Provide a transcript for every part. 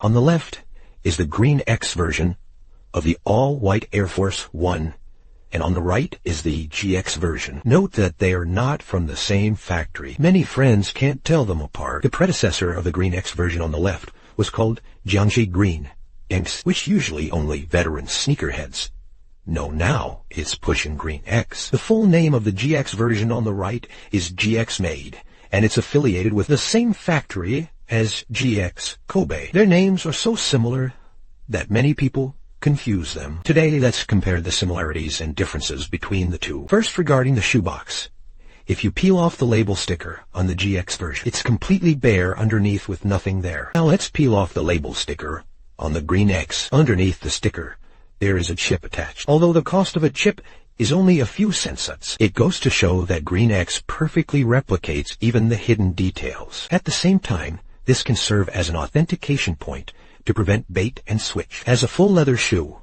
On the left is the Green X version of the all-white Air Force One, and on the right is the GX version. Note that they are not from the same factory. Many friends can't tell them apart. The predecessor of the Green X version on the left was called Jiangxi Green X, which usually only veteran sneakerheads know now is pushing Green X. The full name of the GX version on the right is GXMADE, and it's affiliated with the same factory as GX Kobe. Their names are so similar that many people confuse them. Today, let's compare the similarities and differences between the two. First, regarding the shoebox. If you peel off the label sticker on the GX version, it's completely bare underneath with nothing there. Now let's peel off the label sticker on the Green X. Underneath the sticker, there is a chip attached. Although the cost of a chip is only a few cents, it goes to show that Green X perfectly replicates even the hidden details. At the same time, this can serve as an authentication point to prevent bait and switch. As a full leather shoe,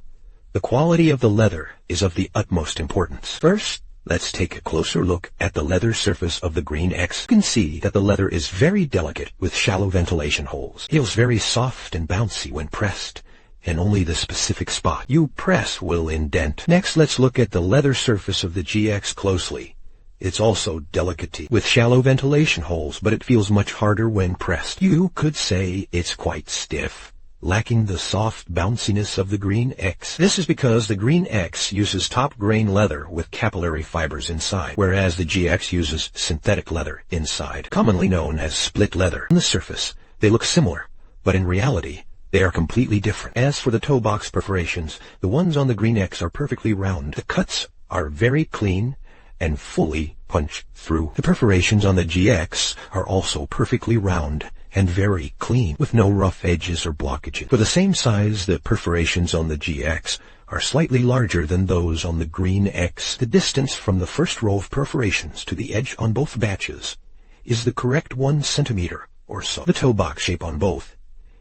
the quality of the leather is of the utmost importance. First, let's take a closer look at the leather surface of the Green X. You can see that the leather is very delicate with shallow ventilation holes. It feels very soft and bouncy when pressed, and only the specific spot you press will indent. Next, let's look at the leather surface of the GX closely. It's also delicate with shallow ventilation holes, but it feels much harder when pressed. You could say it's quite stiff, lacking the soft bounciness of the Green X. This is because the Green X uses top grain leather with capillary fibers inside, whereas the GX uses synthetic leather inside, commonly known as split leather. On the surface, they look similar, but in reality, they are completely different. As for the toe box perforations, the ones on the Green X are perfectly round. The cuts are very clean and fully punch through. The perforations on the GX are also perfectly round and very clean, with no rough edges or blockages. For the same size, the perforations on the GX are slightly larger than those on the Green X. The distance from the first row of perforations to the edge on both batches is the correct 1 centimeter or so. The toe box shape on both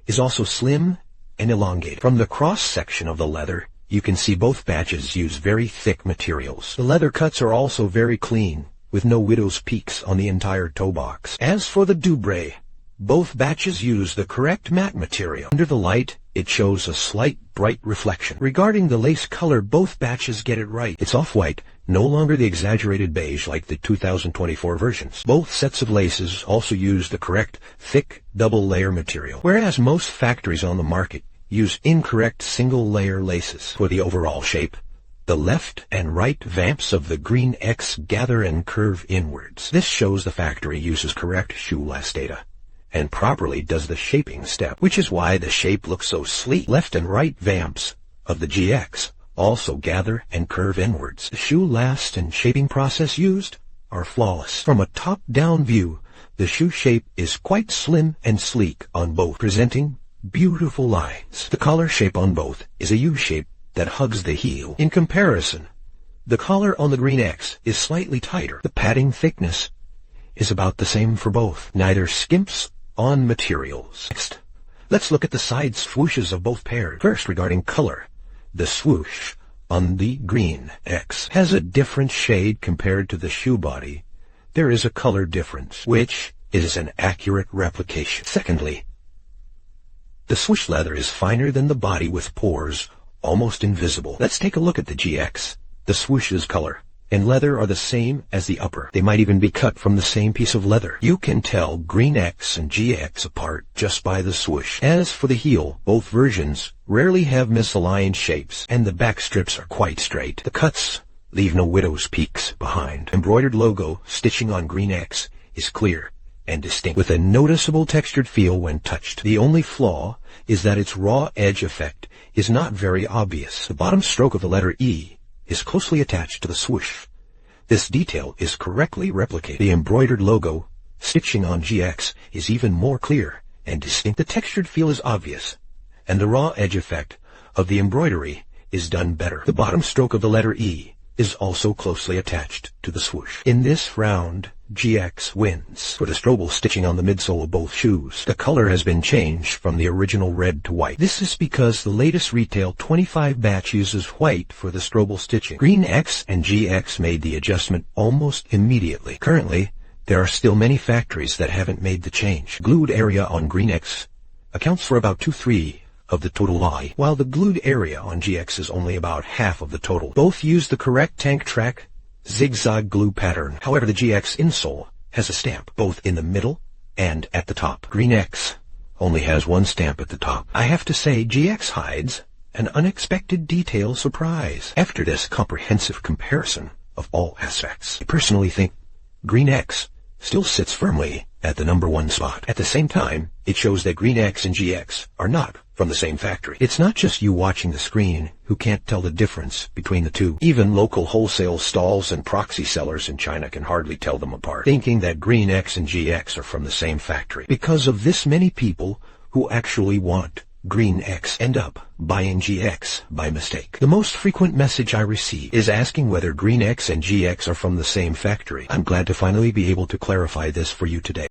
is also slim and elongated. From the cross-section of the leather, you can see both batches use very thick materials. The leather cuts are also very clean, with no widow's peaks on the entire toe box. As for the Dubrae, both batches use the correct matte material. Under the light, it shows a slight bright reflection. Regarding the lace color, both batches get it right. It's off-white, no longer the exaggerated beige like the 2024 versions. Both sets of laces also use the correct thick double-layer material, whereas most factories on the market use incorrect single-layer laces. For the overall shape, the left and right vamps of the Green X gather and curve inwards. This shows the factory uses correct shoe last data and properly does the shaping step, which is why the shape looks so sleek. Left and right vamps of the GX also gather and curve inwards. The shoe last and shaping process used are flawless. From a top-down view, the shoe shape is quite slim and sleek on both, presenting beautiful lines. The collar shape on both is a U shape that hugs the heel. In comparison, the collar on the Green X is slightly tighter. The padding thickness is about the same for both. Neither skimps on materials. Next, let's look at the side swooshes of both pairs. First, regarding color, the swoosh on the Green X has a different shade compared to the shoe body. There is a color difference, which is an accurate replication. Secondly, the swoosh leather is finer than the body with pores almost invisible. Let's take a look at the GX. The swoosh's color and leather are the same as the upper. They might even be cut from the same piece of leather. You can tell Green X and GX apart just by the swoosh. As for the heel, both versions rarely have misaligned shapes, and the back strips are quite straight. The cuts leave no widow's peaks behind. Embroidered logo stitching on Green X is clear and distinct, with a noticeable textured feel when touched. The only flaw is that its raw edge effect is not very obvious. The bottom stroke of the letter E is closely attached to the swoosh. This detail is correctly replicated. The embroidered logo stitching on GX is even more clear and distinct. The textured feel is obvious, and the raw edge effect of the embroidery is done better. The bottom stroke of the letter E is also closely attached to the swoosh. In this round, GX wins. For the Strobel stitching on the midsole of both shoes, the color has been changed from the original red to white. This is because the latest retail 25 batch uses white for the Strobel stitching. Green X and GX made the adjustment almost immediately. Currently, there are still many factories that haven't made the change. Glued area on Green X accounts for about 2/3 of the total lie, while the glued area on GX is only about half of the total. Both use the correct tank track zigzag glue pattern. However, the GX insole has a stamp both in the middle and at the top. Green X only has one stamp at the top. I have to say, GX hides an unexpected detail surprise. After this comprehensive comparison of all aspects, I personally think Green X still sits firmly at the #1 spot. At the same time, it shows that Green X and GX are not from the same factory. It's not just you watching the screen who can't tell the difference between the two. Even local wholesale stalls and proxy sellers in China can hardly tell them apart, thinking that Green X and GX are from the same factory. Because of this, many people who actually want Green X end up buying GX by mistake. The most frequent message I receive is asking whether Green X and GX are from the same factory. I'm glad to finally be able to clarify this for you today.